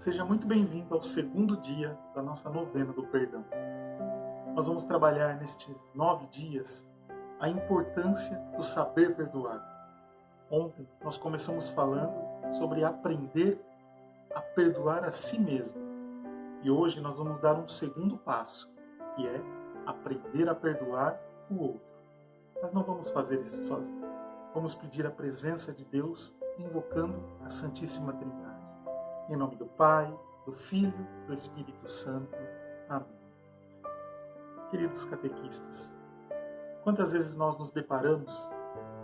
Seja muito bem-vindo ao segundo dia da nossa novena do perdão. Nós vamos trabalhar nestes 9 dias a importância do saber perdoar. Ontem nós começamos falando sobre aprender a perdoar a si mesmo. E hoje nós vamos dar um segundo passo, que é aprender a perdoar o outro. Mas não vamos fazer isso sozinhos. Vamos pedir a presença de Deus invocando a Santíssima Trindade. Em nome do Pai, do Filho, do Espírito Santo. Amém. Queridos catequistas, quantas vezes nós nos deparamos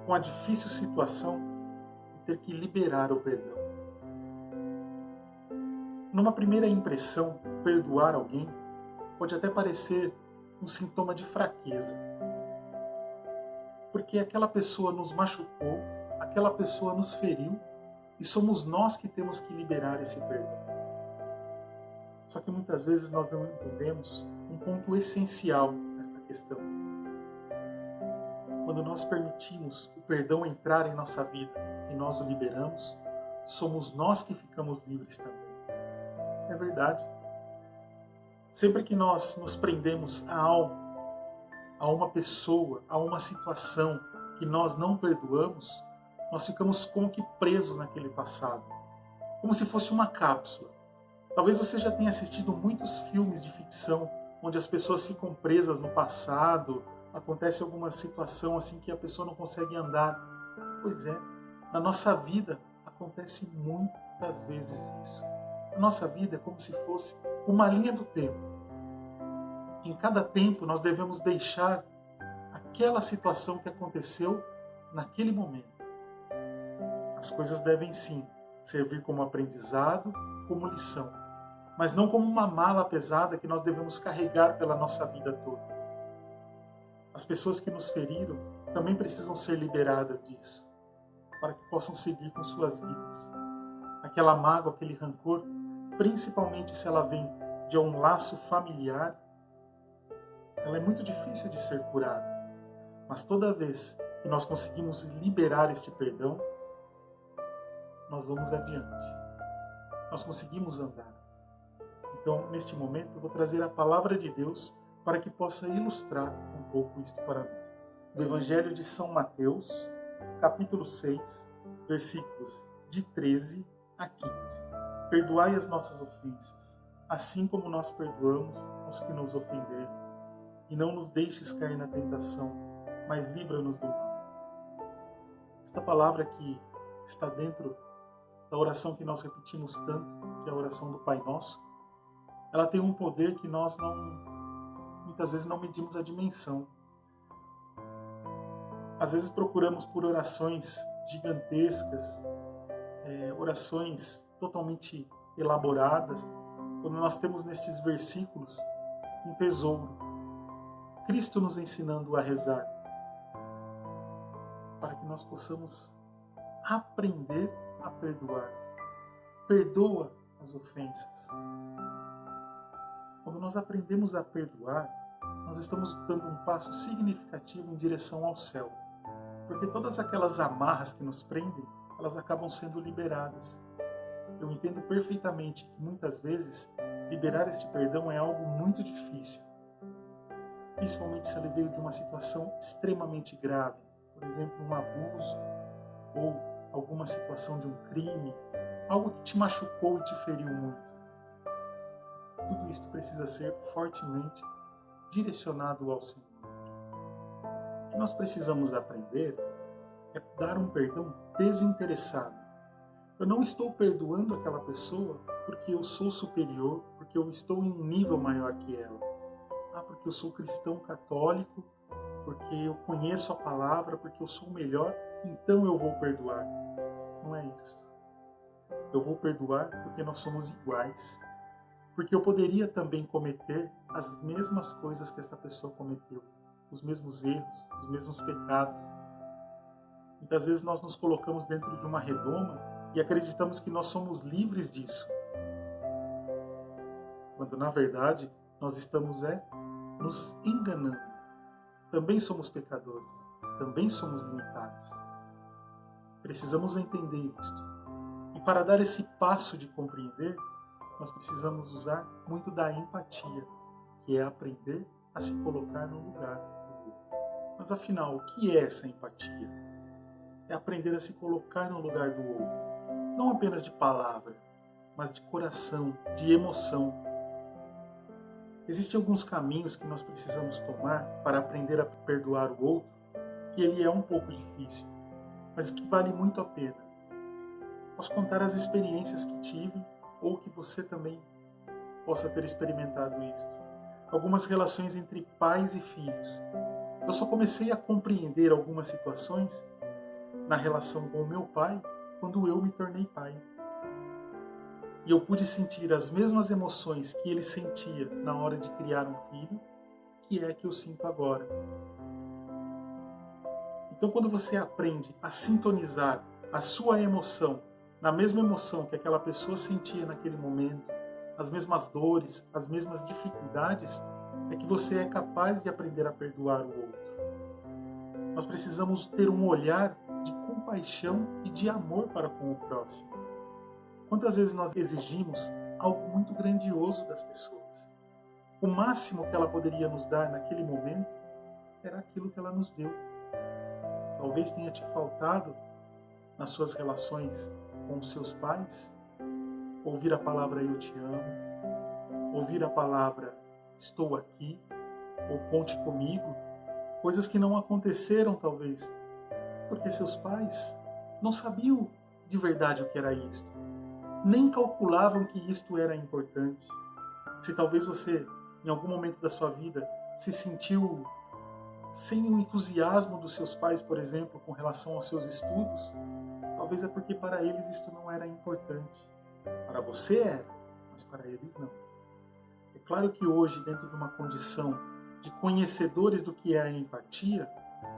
com a difícil situação de ter que liberar o perdão? Numa primeira impressão, perdoar alguém pode até parecer um sintoma de fraqueza, porque aquela pessoa nos machucou, aquela pessoa nos feriu, e somos nós que temos que liberar esse perdão. Só que muitas vezes nós não entendemos um ponto essencial nesta questão. Quando nós permitimos o perdão entrar em nossa vida e nós o liberamos, somos nós que ficamos livres também. É verdade. Sempre que nós nos prendemos a algo, a uma pessoa, a uma situação que nós não perdoamos, nós ficamos como que presos naquele passado, como se fosse uma cápsula. Talvez você já tenha assistido muitos filmes de ficção, onde as pessoas ficam presas no passado, acontece alguma situação assim que a pessoa não consegue andar. Pois é, na nossa vida acontece muitas vezes isso. A nossa vida é como se fosse uma linha do tempo. Em cada tempo nós devemos deixar aquela situação que aconteceu naquele momento. As coisas devem sim servir como aprendizado, como lição, mas não como uma mala pesada que nós devemos carregar pela nossa vida toda. As pessoas que nos feriram também precisam ser liberadas disso, para que possam seguir com suas vidas. Aquela mágoa, aquele rancor, principalmente se ela vem de um laço familiar, ela é muito difícil de ser curada. Mas toda vez que nós conseguimos liberar este perdão, nós vamos adiante. Nós conseguimos andar. Então, neste momento, eu vou trazer a palavra de Deus para que possa ilustrar um pouco isto para nós. Do Evangelho de São Mateus, capítulo 6, versículos de 13 a 15. Perdoai as nossas ofensas, assim como nós perdoamos os que nos ofenderam. E não nos deixes cair na tentação, mas livra-nos do mal. Esta palavra que está dentro da oração que nós repetimos tanto, que é a oração do Pai Nosso, ela tem um poder que nós muitas vezes não medimos a dimensão. Às vezes procuramos por orações gigantescas, orações totalmente elaboradas, quando nós temos nesses versículos um tesouro. Cristo nos ensinando a rezar, para que nós possamos aprender a perdoar. Perdoa as ofensas. Quando nós aprendemos a perdoar, nós estamos dando um passo significativo em direção ao céu. Porque todas aquelas amarras que nos prendem, elas acabam sendo liberadas. Eu entendo perfeitamente que muitas vezes liberar este perdão é algo muito difícil. Principalmente se ele veio de uma situação extremamente grave. Por exemplo, um abuso ou alguma situação de um crime, algo que te machucou e te feriu muito. Tudo isso precisa ser fortemente direcionado ao Senhor. O que nós precisamos aprender é dar um perdão desinteressado. Eu não estou perdoando aquela pessoa porque eu sou superior, porque eu estou em um nível maior que ela. Porque eu sou cristão católico, porque eu conheço a palavra, porque eu sou o melhor, então eu vou perdoar. Não é isso. Eu vou perdoar porque nós somos iguais. Porque eu poderia também cometer as mesmas coisas que esta pessoa cometeu. Os mesmos erros, os mesmos pecados. Muitas vezes nós nos colocamos dentro de uma redoma e acreditamos que nós somos livres disso. Quando na verdade nós estamos nos enganando. Também somos pecadores, também somos limitados. Precisamos entender isto. E para dar esse passo de compreender, nós precisamos usar muito da empatia, que é aprender a se colocar no lugar do outro. Mas afinal, o que é essa empatia? É aprender a se colocar no lugar do outro, não apenas de palavra, mas de coração, de emoção. Existem alguns caminhos que nós precisamos tomar para aprender a perdoar o outro, que ele é um pouco difícil, mas que vale muito a pena. Posso contar as experiências que tive ou que você também possa ter experimentado isso. Algumas relações entre pais e filhos. Eu só comecei a compreender algumas situações na relação com o meu pai quando eu me tornei pai. E eu pude sentir as mesmas emoções que ele sentia na hora de criar um filho, que é que eu sinto agora. Então, quando você aprende a sintonizar a sua emoção na mesma emoção que aquela pessoa sentia naquele momento, as mesmas dores, as mesmas dificuldades, é que você é capaz de aprender a perdoar o outro. Nós precisamos ter um olhar de compaixão e de amor para com o próximo. Quantas vezes nós exigimos algo muito grandioso das pessoas? O máximo que ela poderia nos dar naquele momento era aquilo que ela nos deu. Talvez tenha te faltado, nas suas relações com os seus pais, ouvir a palavra eu te amo, ouvir a palavra estou aqui, ou conte comigo, coisas que não aconteceram talvez, porque seus pais não sabiam de verdade o que era isto, nem calculavam que isto era importante. Se talvez você, em algum momento da sua vida, se sentiu sem o entusiasmo dos seus pais, por exemplo, com relação aos seus estudos, talvez é porque para eles isto não era importante. Para você era, mas para eles não. É claro que hoje, dentro de uma condição de conhecedores do que é a empatia,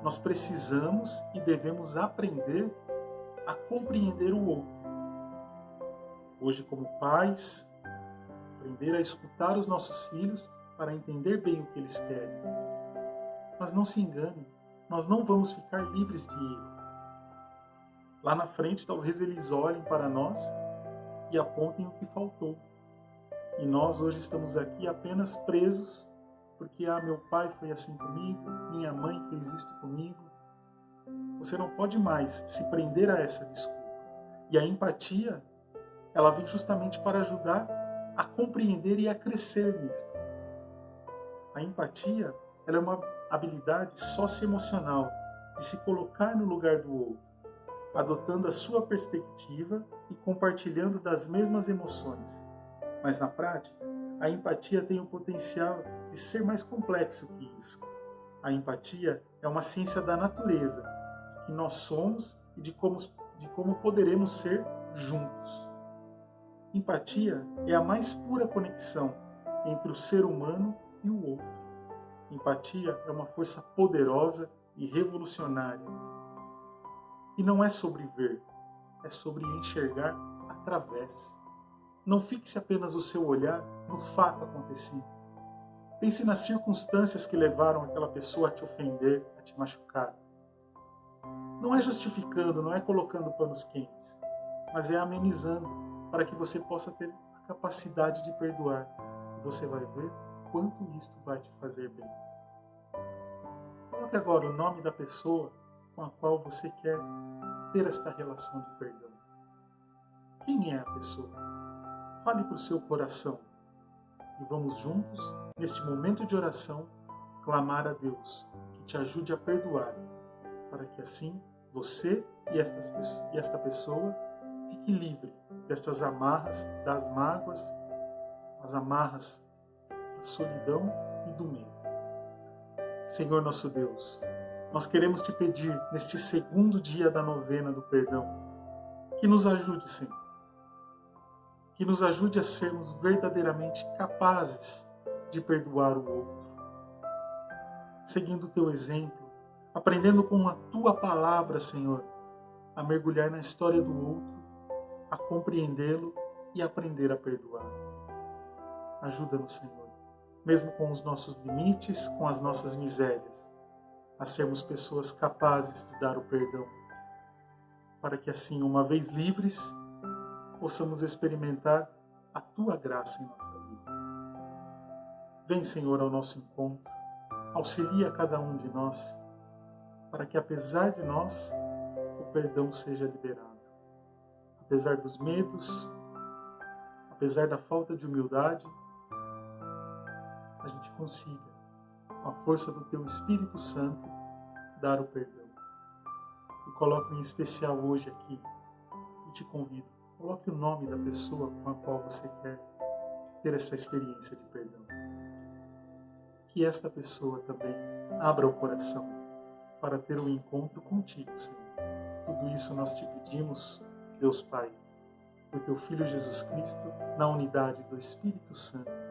nós precisamos e devemos aprender a compreender o outro. Hoje, como pais, aprender a escutar os nossos filhos para entender bem o que eles querem. Mas não se engane, nós não vamos ficar livres de erro. Lá na frente, talvez eles olhem para nós e apontem o que faltou. E nós hoje estamos aqui apenas presos porque meu pai foi assim comigo, minha mãe fez isto comigo. Você não pode mais se prender a essa desculpa. E a empatia, ela vem justamente para ajudar a compreender e a crescer nisso. A empatia, ela é uma habilidade socioemocional de se colocar no lugar do outro, adotando a sua perspectiva e compartilhando das mesmas emoções. Mas na prática, a empatia tem o potencial de ser mais complexo que isso. A empatia é uma ciência da natureza, de que nós somos e de como poderemos ser juntos. Empatia é a mais pura conexão entre o ser humano e o outro. Empatia é uma força poderosa e revolucionária. E não é sobre ver, é sobre enxergar através. Não fixe apenas o seu olhar no fato acontecido. Pense nas circunstâncias que levaram aquela pessoa a te ofender, a te machucar. Não é justificando, não é colocando panos quentes, mas é amenizando para que você possa ter a capacidade de perdoar. E você vai ver quanto isto vai te fazer bem. Coloque agora o nome da pessoa com a qual você quer ter esta relação de perdão. Quem é a pessoa? Fale para o seu coração e vamos juntos, neste momento de oração, clamar a Deus que te ajude a perdoar, para que assim você e esta pessoa fique livre destas amarras, das mágoas, as amarras da solidão e do medo. Senhor nosso Deus, nós queremos te pedir neste segundo dia da novena do perdão, que nos ajude, Senhor. Que nos ajude a sermos verdadeiramente capazes de perdoar o outro. Seguindo o teu exemplo, aprendendo com a tua palavra, Senhor, a mergulhar na história do outro, a compreendê-lo e aprender a perdoar. Ajuda-nos, Senhor, mesmo com os nossos limites, com as nossas misérias, a sermos pessoas capazes de dar o perdão, para que assim, uma vez livres, possamos experimentar a tua graça em nossa vida. Vem, Senhor, ao nosso encontro, auxilia cada um de nós, para que, apesar de nós, o perdão seja liberado. Apesar dos medos, apesar da falta de humildade, a gente consiga, com a força do Teu Espírito Santo, dar o perdão. E coloco em especial hoje aqui, e te convido, coloque o nome da pessoa com a qual você quer ter essa experiência de perdão. Que esta pessoa também abra o coração para ter um encontro contigo, Senhor. Tudo isso nós te pedimos, Deus Pai, por Teu Filho Jesus Cristo, na unidade do Espírito Santo.